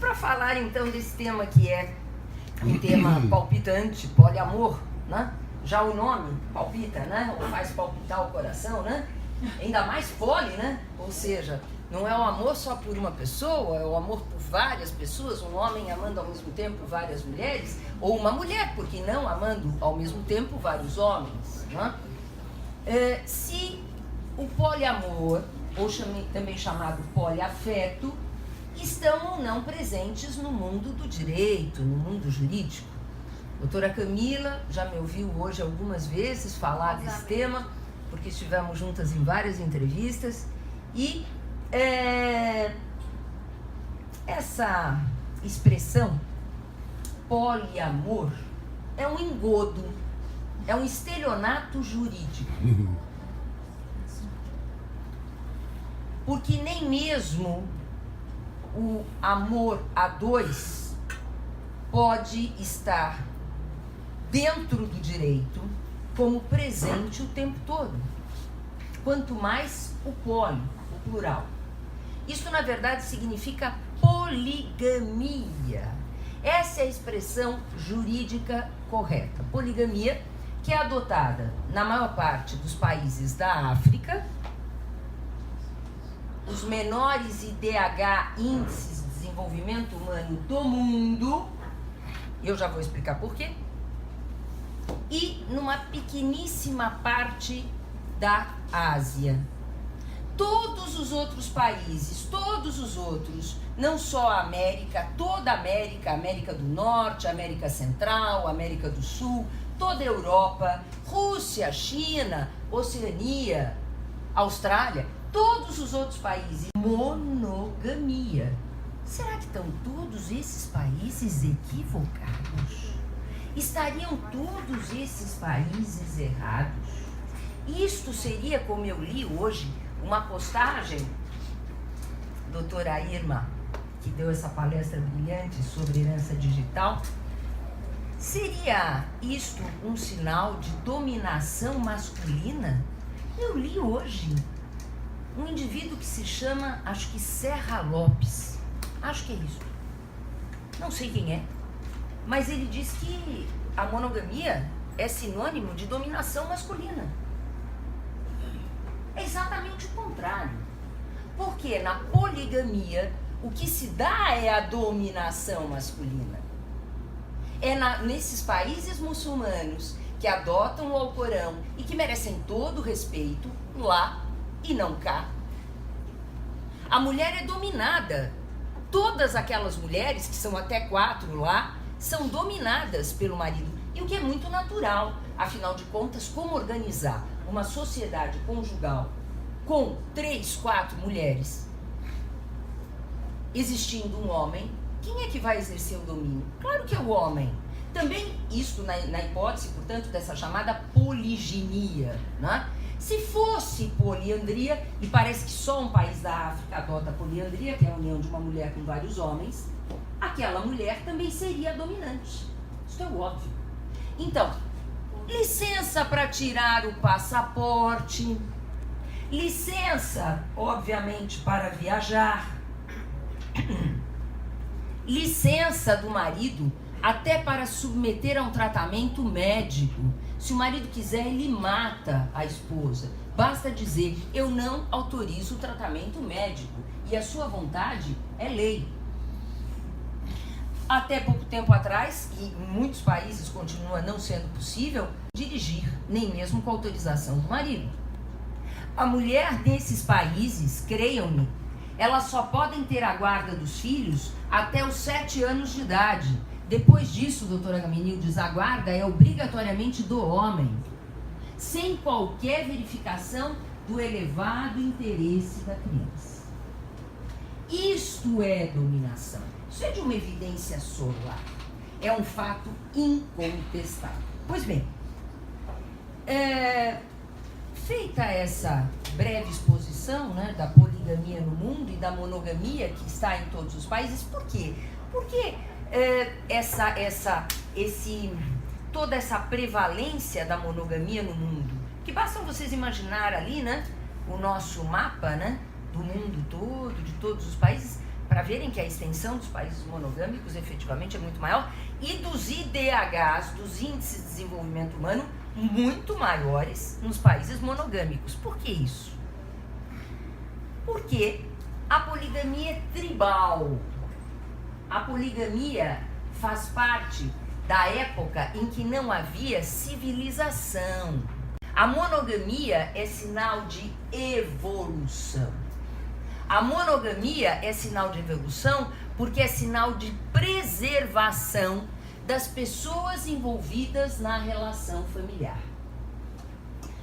para falar então desse tema que é um tema palpitante, poliamor, né? Já o nome palpita, né? Ou faz palpitar o coração, né? Ainda mais poli, né? Ou seja, não é o amor só por uma pessoa, é o amor por várias pessoas, um homem amando ao mesmo tempo várias mulheres, ou uma mulher, porque não amando ao mesmo tempo vários homens, né? Se o poliamor, ou também chamado poliafeto, estão ou não presentes no mundo do direito, no mundo jurídico. Doutora Camila já me ouviu hoje algumas vezes falar desse tema, porque estivemos juntas em várias entrevistas, e essa expressão poliamor é um engodo, é um estelionato jurídico. Porque nem mesmo o amor a dois pode estar dentro do direito como presente o tempo todo. Quanto mais o poli, o plural. Isso, na verdade, significa poligamia. Essa é a expressão jurídica correta. Poligamia, que é adotada na maior parte dos países da África, os menores IDH, índices de desenvolvimento humano do mundo, eu já vou explicar por quê, e numa pequeníssima parte da Ásia. Todos os outros países, todos os outros, não só a América, toda a América, América do Norte, América Central, América do Sul, toda a Europa, Rússia, China, Oceania, Austrália, todos os outros países, monogamia. Será que estão todos esses países equivocados? Estariam todos esses países errados? Isto seria, como eu li hoje, uma postagem, doutora Irma, que deu essa palestra brilhante sobre herança digital, seria isto um sinal de dominação masculina? Eu li hoje um indivíduo que se chama, acho que Serra Lopes, acho que é isso, não sei quem é, mas ele diz que a monogamia é sinônimo de dominação masculina. É exatamente o contrário, porque na poligamia o que se dá é a dominação masculina. É nesses países muçulmanos que adotam o Alcorão e que merecem todo o respeito, lá e não cá, a mulher é dominada. Todas aquelas mulheres, que são até 4 lá, são dominadas pelo marido. E o que é muito natural, afinal de contas, como organizar uma sociedade conjugal com 3, 4 mulheres, existindo um homem, quem é que vai exercer o domínio? Claro que é o homem. Também isto na hipótese, portanto, dessa chamada poliginia, né? Se fosse poliandria, e parece que só um país da África adota a poliandria, que é a união de uma mulher com vários homens, aquela mulher também seria dominante. Isso é óbvio. Então, licença para tirar o passaporte, licença, obviamente, para viajar, licença do marido até para submeter a um tratamento médico. Se o marido quiser, ele mata a esposa. Basta dizer, eu não autorizo o tratamento médico. E a sua vontade é lei. Até pouco tempo atrás, e em muitos países continua não sendo possível, dirigir, nem mesmo com autorização do marido. A mulher desses países, creiam-me, elas só podem ter a guarda dos filhos até os 7 anos de idade. Depois disso, doutora Gaminildes, a guarda é obrigatoriamente do homem, sem qualquer verificação do elevado interesse da criança. Isto é dominação. Isso é de uma evidência solar. É um fato incontestável. Pois bem, feita essa breve exposição, né, da poligamia no mundo e da monogamia que está em todos os países, por quê? Porque toda essa prevalência da monogamia no mundo, que basta vocês imaginar ali, né, o nosso mapa, né, do mundo todo, de todos os países, para verem que a extensão dos países monogâmicos efetivamente é muito maior, e dos IDHs, dos índices de desenvolvimento humano, muito maiores nos países monogâmicos. Por que isso? Porque a poligamia é tribal. A poligamia faz parte da época em que não havia civilização. A monogamia é sinal de evolução. A monogamia é sinal de evolução porque é sinal de preservação das pessoas envolvidas na relação familiar.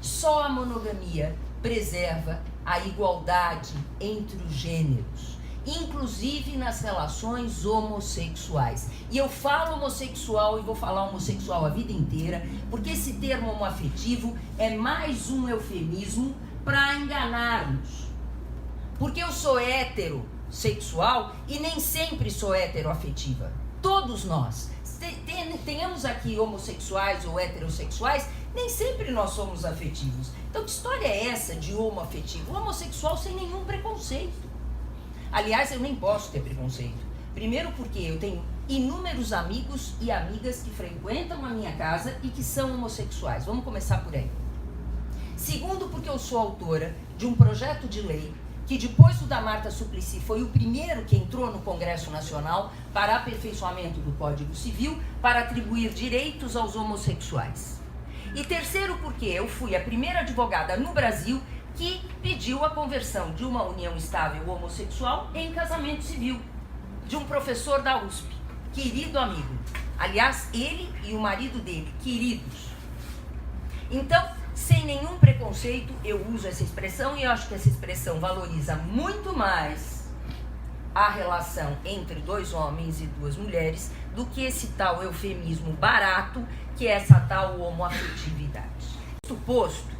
Só a monogamia preserva a igualdade entre os gêneros, inclusive nas relações homossexuais. E eu falo homossexual e vou falar homossexual a vida inteira, porque esse termo homoafetivo é mais um eufemismo para enganar-nos. Porque eu sou heterossexual e nem sempre sou heteroafetiva. Todos nós. Tenhamos aqui homossexuais ou heterossexuais, nem sempre nós somos afetivos. Então, que história é essa de homoafetivo? Homossexual sem nenhum preconceito. Aliás, eu nem posso ter preconceito. Primeiro porque eu tenho inúmeros amigos e amigas que frequentam a minha casa e que são homossexuais. Vamos começar por aí. Segundo, porque eu sou autora de um projeto de lei que depois do da Marta Suplicy foi o primeiro que entrou no Congresso Nacional para aperfeiçoamento do Código Civil para atribuir direitos aos homossexuais. E terceiro, porque eu fui a primeira advogada no Brasil que pediu a conversão de uma união estável homossexual em casamento civil, de um professor da USP, querido amigo. Aliás, ele e o marido dele, queridos. Então, sem nenhum preconceito, eu uso essa expressão e eu acho que essa expressão valoriza muito mais a relação entre dois homens e duas mulheres do que esse tal eufemismo barato que é essa tal homoafetividade. Isto posto,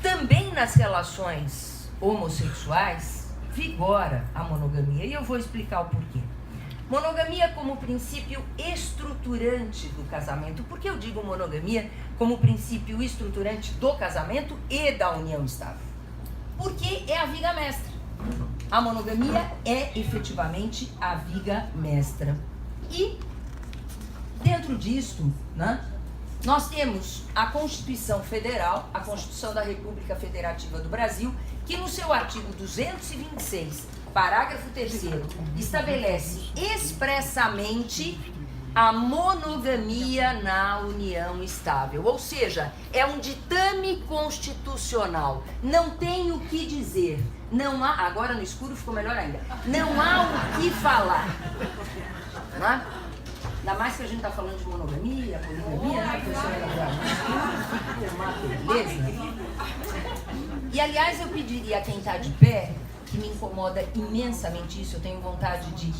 também nas relações homossexuais vigora a monogamia e eu vou explicar o porquê. Monogamia como princípio estruturante do casamento. Por que eu digo monogamia como princípio estruturante do casamento e da união estável? Porque é a viga mestra. A monogamia é efetivamente a viga mestra. E dentro disto, né, nós temos a Constituição Federal, a Constituição da República Federativa do Brasil, que no seu artigo 226, parágrafo 3º, estabelece expressamente a monogamia na união estável. Ou seja, é um ditame constitucional. Não tem o que dizer. Não há, agora no escuro ficou melhor ainda, não há o que falar. Não é? Ainda mais que a gente está falando de monogamia, poligamia, né, uma beleza. E aliás, eu pediria a quem está de pé, que me incomoda imensamente isso, eu tenho vontade de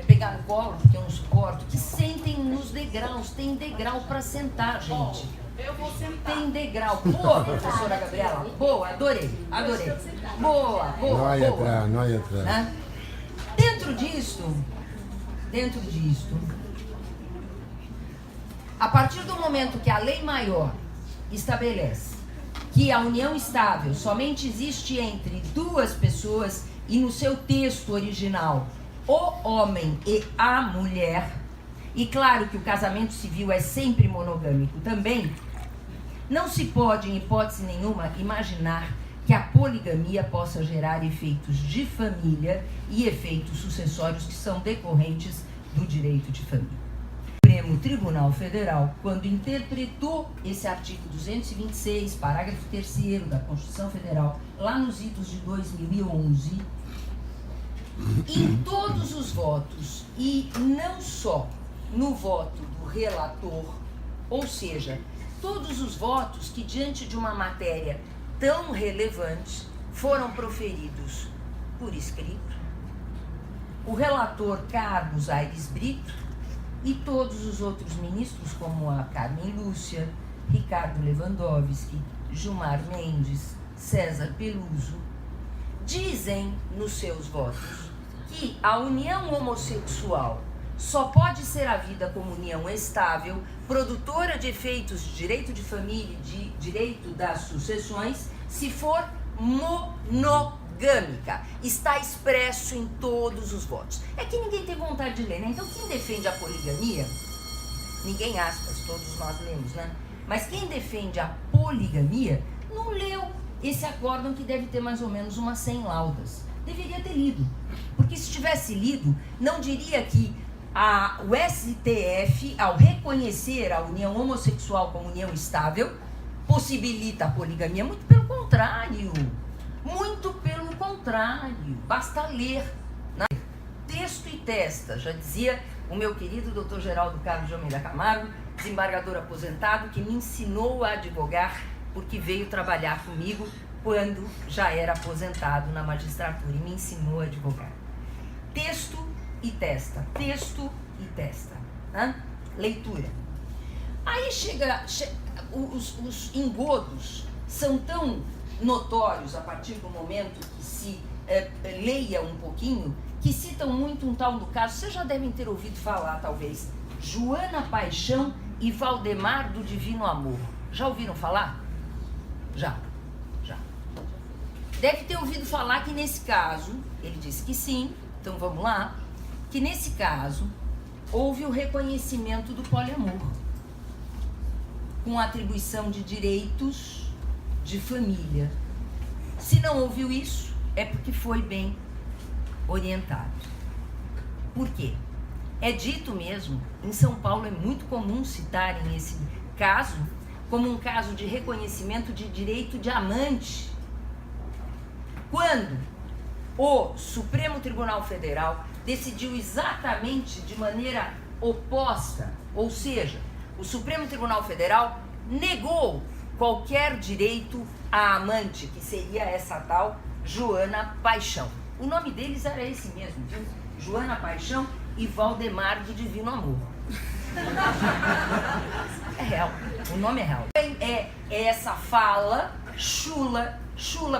pegar no colo, porque eu não suporto, que sentem nos degraus, tem degrau para sentar, gente. Eu vou sentar. Tem degrau. Boa, professora Gabriela, boa, adorei. Boa. Não vai entrar. Né? Dentro disto, a partir do momento que a lei maior estabelece que a união estável somente existe entre duas pessoas e no seu texto original, o homem e a mulher, e claro que o casamento civil é sempre monogâmico também, não se pode, em hipótese nenhuma, imaginar que a poligamia possa gerar efeitos de família e efeitos sucessórios que são decorrentes do direito de família. O Supremo Tribunal Federal, quando interpretou esse artigo 226, parágrafo 3º da Constituição Federal, lá nos idos de 2011, em todos os votos, e não só no voto do relator, ou seja, todos os votos que diante de uma matéria tão relevante foram proferidos por escrito, o relator Carlos Aires Brito e todos os outros ministros, como a Carmen Lúcia, Ricardo Lewandowski, Gilmar Mendes, César Peluso, dizem nos seus votos que a união homossexual só pode ser havida como união estável, produtora de efeitos de direito de família e de direito das sucessões, se for monogâmica. monogâmica está expresso em todos os votos. É que ninguém tem vontade de ler, né? Então quem defende a poligamia, ninguém aspas, todos nós lemos, né? Mas quem defende a poligamia não leu esse acórdão que deve ter mais ou menos umas 100 laudas. Deveria ter lido, porque se tivesse lido, não diria que o STF, ao reconhecer a união homossexual como união estável, possibilita a poligamia. Muito pelo contrário. Muito pelo contrário. Basta ler. Né? Texto e testa, já dizia o meu querido Dr. Geraldo Carlos de Almeida Camargo, desembargador aposentado, que me ensinou a advogar porque veio trabalhar comigo quando já era aposentado na magistratura e me ensinou a advogar. Texto e testa, texto e testa, né? Leitura. Aí os engodos são tão notórios a partir do momento que se leia um pouquinho, que citam muito um tal do caso, vocês já devem ter ouvido falar, talvez, Joana Paixão e Valdemar do Divino Amor. Já ouviram falar? Já. Deve ter ouvido falar que nesse caso, ele disse que sim, então vamos lá, que nesse caso houve o reconhecimento do poliamor, com atribuição de direitos de família. Se não ouviu isso, é porque foi bem orientado. Por quê? É dito mesmo, em São Paulo é muito comum citarem esse caso como um caso de reconhecimento de direito de amante, quando o Supremo Tribunal Federal decidiu exatamente de maneira oposta, ou seja, o Supremo Tribunal Federal negou qualquer direito à amante, que seria essa tal Joana Paixão. O nome deles era esse mesmo, viu? Joana Paixão e Valdemar do Divino Amor. É real, o nome é real. É essa fala chula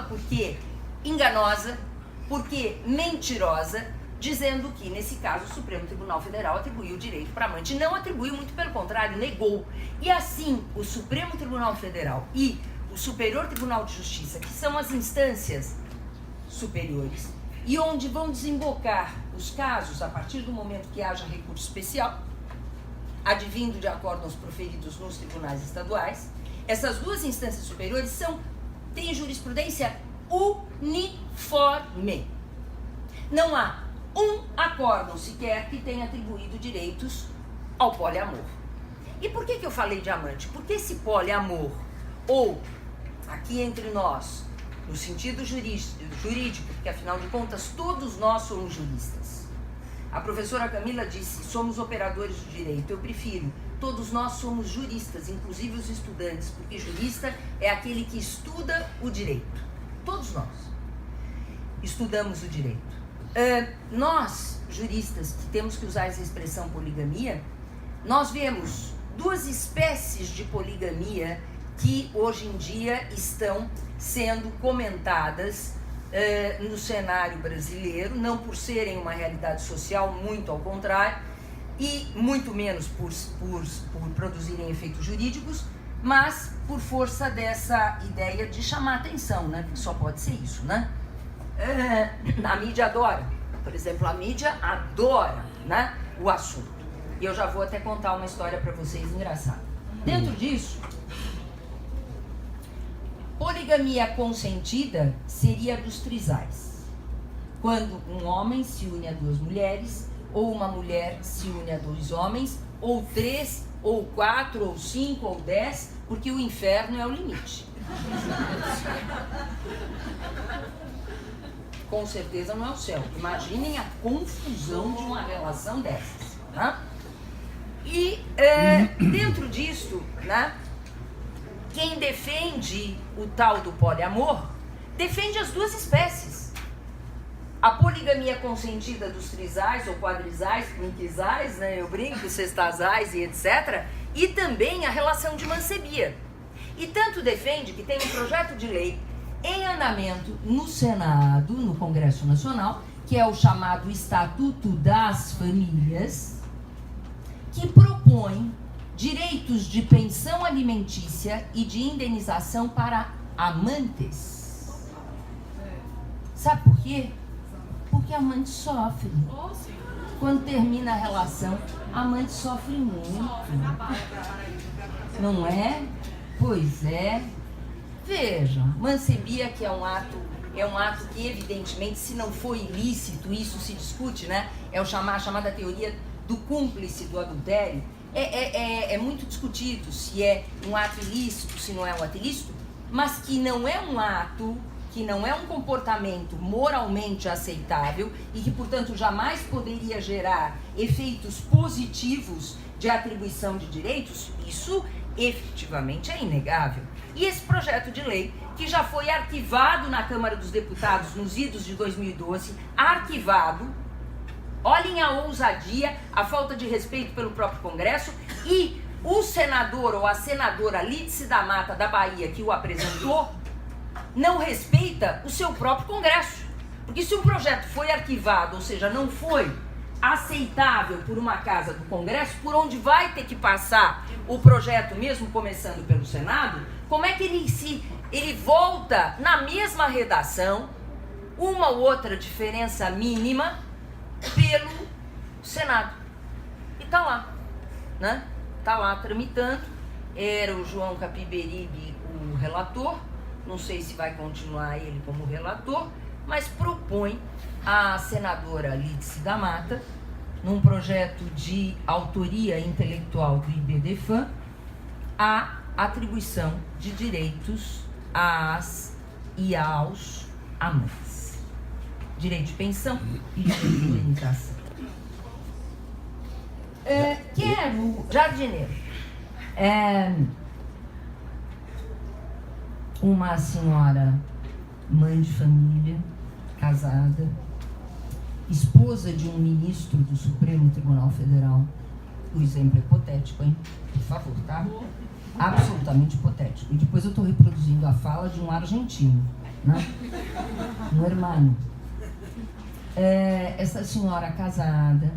porque enganosa, porque mentirosa, dizendo que, nesse caso, o Supremo Tribunal Federal atribuiu o direito para amante. Não atribuiu, muito pelo contrário, negou. E assim, o Supremo Tribunal Federal e o Superior Tribunal de Justiça, que são as instâncias superiores, e onde vão desembocar os casos a partir do momento que haja recurso especial, advindo de acórdãos proferidos nos tribunais estaduais, essas duas instâncias superiores têm jurisprudência uniforme. Não há um acórdão sequer que tenha atribuído direitos ao poliamor. E por que eu falei de amante? Porque esse poliamor, ou aqui entre nós, no sentido jurídico, porque afinal de contas todos nós somos juristas. A professora Camila disse, somos operadores do direito. Eu prefiro, todos nós somos juristas, inclusive os estudantes, porque jurista é aquele que estuda o direito. Todos nós estudamos o direito. Nós, juristas, que temos que usar essa expressão poligamia, nós vemos duas espécies de poligamia que hoje em dia estão sendo comentadas no cenário brasileiro, não por serem uma realidade social, muito ao contrário, e muito menos por produzirem efeitos jurídicos, mas por força dessa ideia de chamar atenção, né? Porque só pode ser isso, né? A mídia adora, por exemplo, a mídia adora, né, o assunto. E eu já vou até contar uma história para vocês engraçada. Dentro disso, poligamia consentida seria dos trisais, quando um homem se une a duas mulheres, ou uma mulher se une a dois homens, ou 3, ou 4, ou 5, ou 10, porque o inferno é o limite. Com certeza não é o céu. Imaginem a confusão de uma relação dessas. Né? E dentro disso, né, quem defende o tal do poliamor, defende as duas espécies. A poligamia consentida dos trisais ou quadrisais, quinquisais, né, eu brinco, sextasais e etc. E também a relação de mancebia. E tanto defende que tem um projeto de lei em andamento no Senado, no Congresso Nacional, que é o chamado Estatuto das Famílias, que propõe direitos de pensão alimentícia e de indenização para amantes. Sabe por quê? Porque a amante sofre. Quando termina a relação, a amante sofre muito. Não é? Pois é. Veja, mancebia, que é um ato que evidentemente, se não for ilícito, isso se discute, né? É a chamada teoria do cúmplice do adultério. É muito discutido se é um ato ilícito, se não é um ato ilícito, mas que não é um ato, que não é um comportamento moralmente aceitável e que, portanto, jamais poderia gerar efeitos positivos de atribuição de direitos, isso efetivamente é inegável. E esse projeto de lei, que já foi arquivado na Câmara dos Deputados nos idos de 2012, arquivado, olhem a ousadia, a falta de respeito pelo próprio Congresso, e o senador ou a senadora Lídice da Mata da Bahia, que o apresentou, não respeita o seu próprio Congresso. Porque se um projeto foi arquivado, ou seja, não foi aceitável por uma casa do Congresso, por onde vai ter que passar o projeto, mesmo começando pelo Senado, como é que ele volta na mesma redação, uma ou outra diferença mínima, pelo Senado? E tá lá, né? Tá lá tramitando. Era o João Capiberibe o relator, não sei se vai continuar ele como relator, mas propõe a senadora Lídice da Mata, num projeto de autoria intelectual do IBDFAN, a atribuição de direitos às e aos amantes. Direito de pensão e direito de indenização. Quero, jardineiro, uma senhora, mãe de família, casada, esposa de um ministro do Supremo Tribunal Federal. O exemplo é hipotético, hein? Por favor, tá? Absolutamente hipotético. E depois eu estou reproduzindo a fala de um argentino, né? Um hermano. Essa senhora casada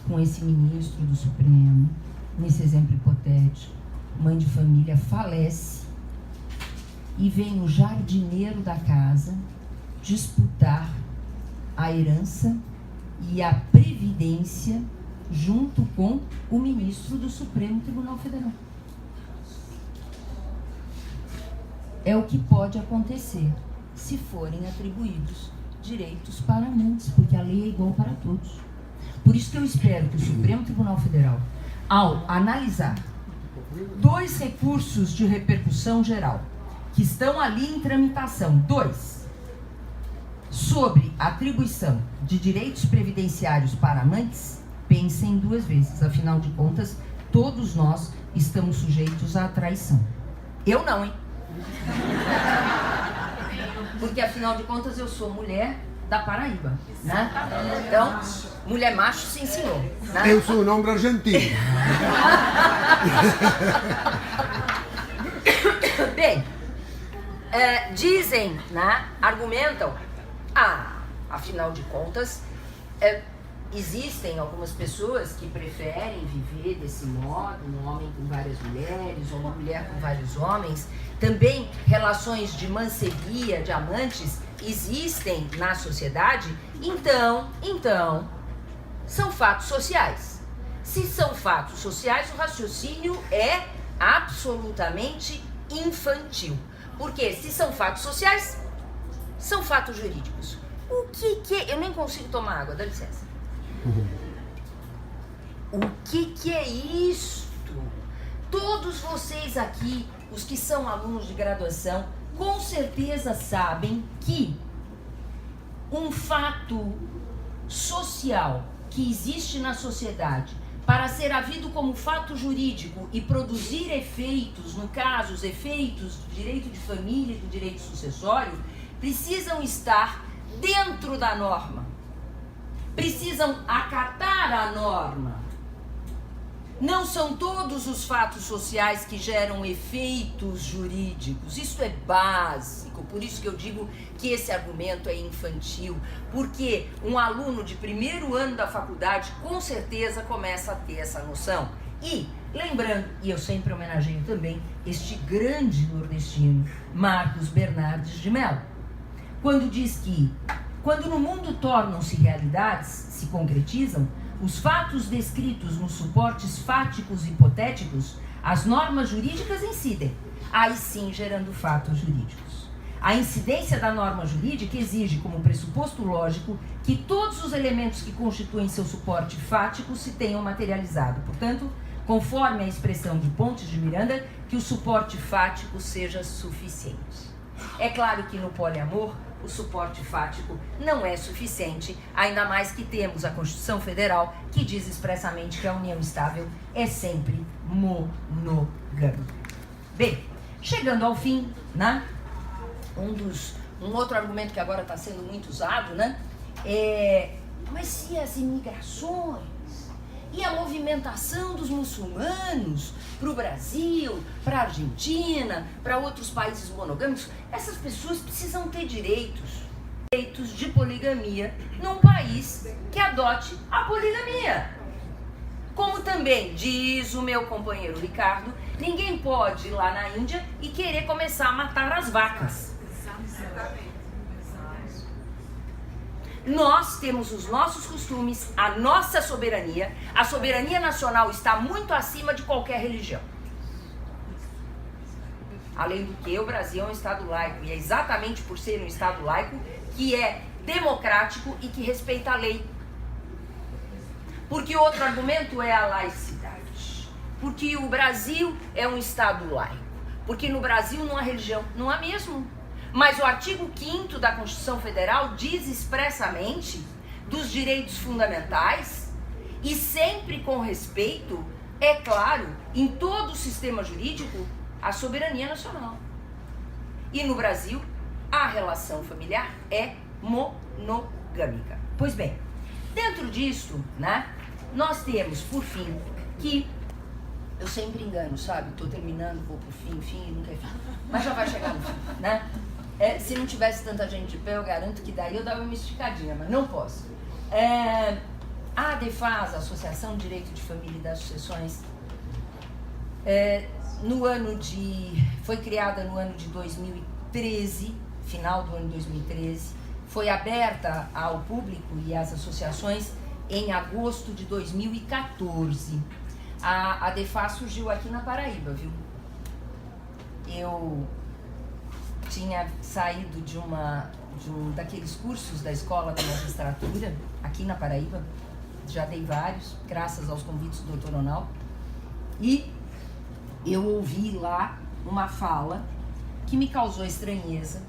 com esse ministro do Supremo, nesse exemplo hipotético, mãe de família, falece e vem o jardineiro da casa disputar a herança e a previdência junto com o ministro do Supremo Tribunal Federal. É o que pode acontecer se forem atribuídos direitos para amantes, porque a lei é igual para todos. Por isso que eu espero que o Supremo Tribunal Federal, ao analisar 2 recursos de repercussão geral, que estão ali em tramitação, 2, sobre atribuição de direitos previdenciários para amantes, pensem 2 vezes. Afinal de contas, todos nós estamos sujeitos à traição. Eu não, hein? Porque, afinal de contas, eu sou mulher da Paraíba, né? Então, mulher macho, sim, senhor. Né? Eu sou um homem argentino. Bem, dizem, né? Argumentam, afinal de contas, existem algumas pessoas que preferem viver desse modo, um homem com várias mulheres, ou uma mulher com vários homens. Também relações de mancebia, de amantes, existem na sociedade. Então, são fatos sociais. Se são fatos sociais, o raciocínio é absolutamente infantil. Porque se são fatos sociais, são fatos jurídicos. O que é? Eu nem consigo tomar água, dá licença. O que é isto? Todos vocês aqui, os que são alunos de graduação, com certeza sabem que um fato social que existe na sociedade, para ser havido como fato jurídico e produzir efeitos, no caso, os efeitos do direito de família e do direito sucessório, precisam estar dentro da norma. Precisam acatar a norma. Não são todos os fatos sociais que geram efeitos jurídicos. Isso é básico. Por isso que eu digo que esse argumento é infantil. Porque um aluno de 1º ano da faculdade com certeza começa a ter essa noção. E, lembrando, e eu sempre homenageio também este grande nordestino, Marcos Bernardes de Mello. quando diz que, quando no mundo tornam-se realidades, se concretizam, os fatos descritos nos suportes fáticos hipotéticos, as normas jurídicas incidem, aí sim gerando fatos jurídicos. A incidência da norma jurídica exige como pressuposto lógico que todos os elementos que constituem seu suporte fático se tenham materializado. Portanto, conforme a expressão de Pontes de Miranda, que o suporte fático seja suficiente. É claro que no poliamor, o suporte fático não é suficiente, ainda mais que temos a Constituição Federal, que diz expressamente que a união estável é sempre monogâmica. Bem, chegando ao fim, né? Um outro argumento que agora está sendo muito usado, né? Mas e as imigrações? E a movimentação dos muçulmanos para o Brasil, para a Argentina, para outros países monogâmicos? Essas pessoas precisam ter direitos de poligamia num país que adote a poligamia. Como também diz o meu companheiro Ricardo, ninguém pode ir lá na Índia e querer começar a matar as vacas. Nós temos os nossos costumes, a nossa soberania. A soberania nacional está muito acima de qualquer religião. Além do que, o Brasil é um Estado laico, e é exatamente por ser um Estado laico que é democrático e que respeita a lei. Porque outro argumento é a laicidade. Porque o Brasil é um Estado laico. Porque no Brasil não há religião. Não há mesmo. Mas o artigo 5º da Constituição Federal diz expressamente dos direitos fundamentais e sempre com respeito, é claro, em todo o sistema jurídico, à soberania nacional. E no Brasil, a relação familiar é monogâmica. Pois bem, dentro disso, né, nós temos, por fim, que eu sempre engano, sabe? Tô terminando, vou pro fim, nunca é fim. Mas já vai chegar no fim, né? Se não tivesse tanta gente de pé, eu garanto que daí eu dava uma esticadinha, mas não posso. A ADEFAS, a Associação de Direito de Família e das Sucessões, foi criada no ano de 2013, final do ano de 2013, foi aberta ao público e às associações em agosto de 2014. A ADEFAS surgiu aqui na Paraíba, viu? Eu tinha saído de um daqueles cursos da Escola da Magistratura, aqui na Paraíba, já dei vários, graças aos convites do Dr. Ronaldo, e eu ouvi lá uma fala que me causou estranheza,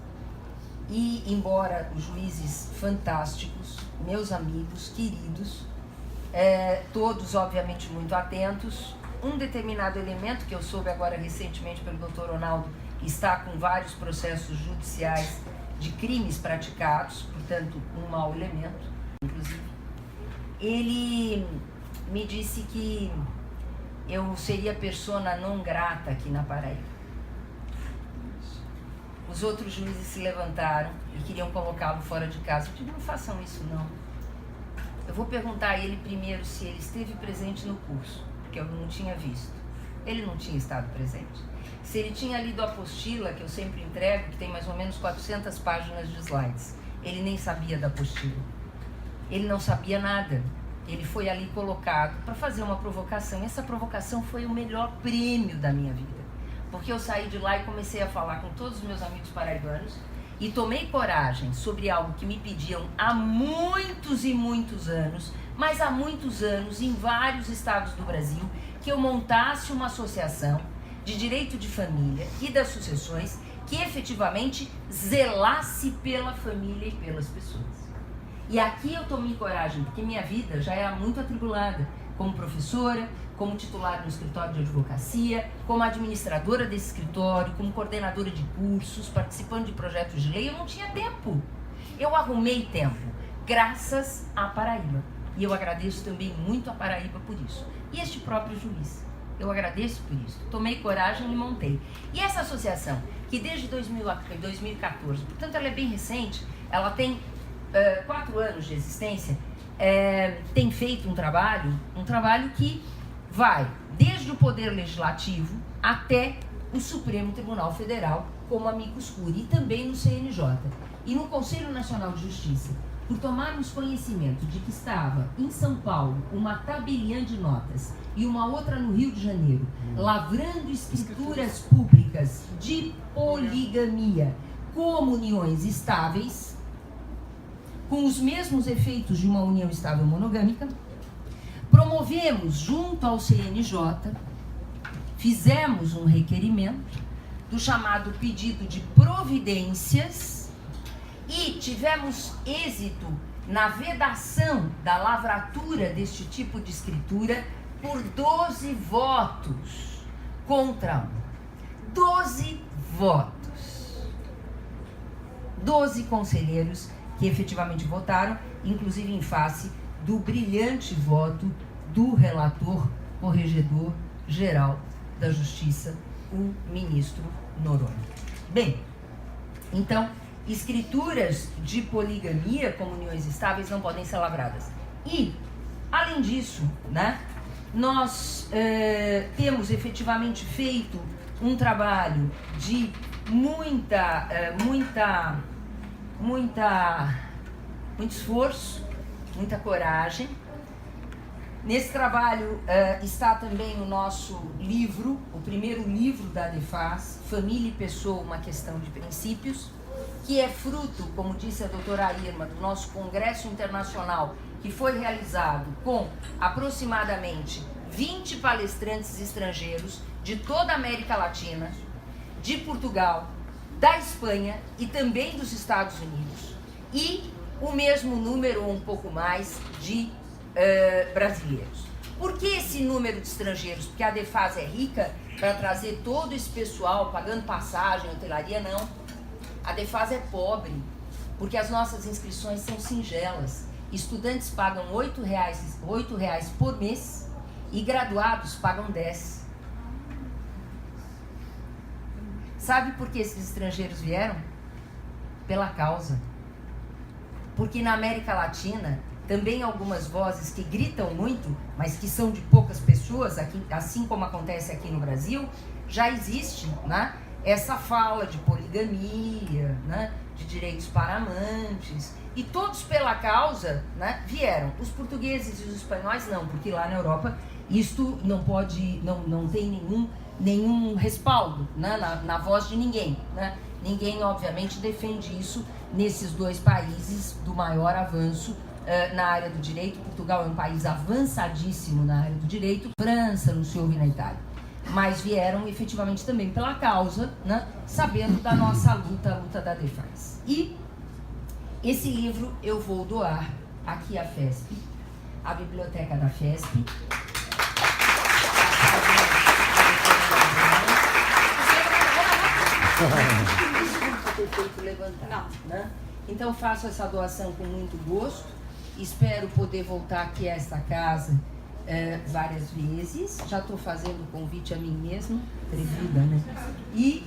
e embora os juízes fantásticos, meus amigos, queridos, todos obviamente muito atentos, um determinado elemento que eu soube agora recentemente pelo Dr. Ronaldo, está com vários processos judiciais de crimes praticados, portanto, um mau elemento, inclusive. Ele me disse que eu seria persona non grata aqui na Paraíba. Os outros juízes se levantaram e queriam colocá-lo fora de casa. Eu disse, não façam isso, não. Eu vou perguntar a ele primeiro se ele esteve presente no curso, porque eu não tinha visto. Ele não tinha estado presente. Se ele tinha lido a apostila, que eu sempre entrego, que tem mais ou menos 400 páginas de slides. Ele nem sabia da apostila. Ele não sabia nada. Ele foi ali colocado para fazer uma provocação. Essa provocação foi o melhor prêmio da minha vida. Porque eu saí de lá e comecei a falar com todos os meus amigos paraibanos e tomei coragem sobre algo que me pediam há muitos e muitos anos, mas há muitos anos, em vários estados do Brasil, que eu montasse uma associação de direito de família e das sucessões que efetivamente zelasse pela família e pelas pessoas. E aqui eu tomei coragem, porque minha vida já era muito atribulada, como professora, como titular no escritório de advocacia, como administradora desse escritório, como coordenadora de cursos, participando de projetos de lei. Eu não tinha tempo. Eu arrumei tempo, graças à Paraíba. E eu agradeço também muito a Paraíba por isso. E este próprio juiz. Eu agradeço por isso. Tomei coragem e montei. E essa associação, que desde 2014, portanto ela é bem recente, ela tem 4 anos de existência, tem feito um trabalho que vai desde o poder legislativo até o Supremo Tribunal Federal como amicus curiae e também no CNJ. E no Conselho Nacional de Justiça, por tomarmos conhecimento de que estava em São Paulo uma tabeliã de notas e uma outra no Rio de Janeiro, lavrando escrituras públicas de poligamia como uniões estáveis, com os mesmos efeitos de uma união estável monogâmica, promovemos junto ao CNJ, fizemos um requerimento do chamado pedido de providências e tivemos êxito na vedação da lavratura deste tipo de escritura por 12 votos contra 1. 12 votos. 12 conselheiros que efetivamente votaram, inclusive em face do brilhante voto do relator corregedor geral da Justiça, o ministro Noronha. Bem, então, escrituras de poligamia como uniões estáveis não podem ser lavradas. E, além disso, né, nós temos efetivamente feito um trabalho de muito esforço, muita coragem. Nesse trabalho está também o nosso livro, o primeiro livro da ADEFAS, Família e Pessoa, uma questão de princípios, que é fruto, como disse a doutora Irma, do nosso congresso internacional, que foi realizado com aproximadamente 20 palestrantes estrangeiros de toda a América Latina, de Portugal, da Espanha e também dos Estados Unidos, e o mesmo número ou um pouco mais de brasileiros. Por que esse número de estrangeiros? Porque a ADEFAS é rica para trazer todo esse pessoal, pagando passagem, hotelaria, não. A ADEFAS é pobre, porque as nossas inscrições são singelas. Estudantes pagam R$8 por mês e graduados pagam 10. Sabe por que esses estrangeiros vieram? Pela causa. Porque na América Latina, também algumas vozes que gritam muito, mas que são de poucas pessoas, aqui, assim como acontece aqui no Brasil, já existe, né, essa fala de poligamia, né, de direitos para amantes, e todos pela causa, né, vieram. Os portugueses e os espanhóis não, porque lá na Europa isto não pode, não tem nenhum respaldo, né, na voz de ninguém, né? Ninguém, obviamente, defende isso nesses dois países do maior avanço na área do direito. Portugal é um país avançadíssimo na área do direito, França, não se ouve na Itália. Mas vieram efetivamente também pela causa, né, sabendo da nossa luta, a luta da ADEFAS. E esse livro eu vou doar aqui à FESP, à biblioteca da FESP. Levantar, né? Então faço essa doação com muito gosto. Espero poder voltar aqui a esta casa várias vezes. Já estou fazendo o convite a mim mesma, atrevida, né? E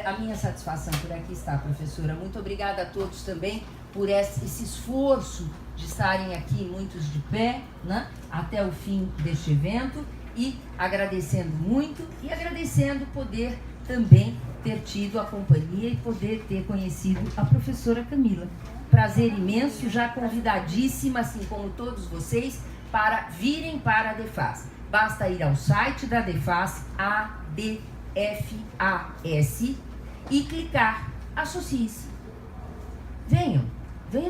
a minha satisfação por aqui está, professora. Muito obrigada a todos também por esse esforço de estarem aqui, muitos de pé, né, até o fim deste evento. E agradecendo muito e agradecendo poder também ter tido a companhia e poder ter conhecido a professora Camila. Prazer imenso, já convidadíssima, assim como todos vocês, para virem para a ADEFAS. Basta ir ao site da ADEFAS, ADFAS, e clicar associe-se. Venham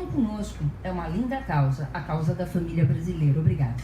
conosco. É uma linda causa, a causa da família brasileira. Obrigada.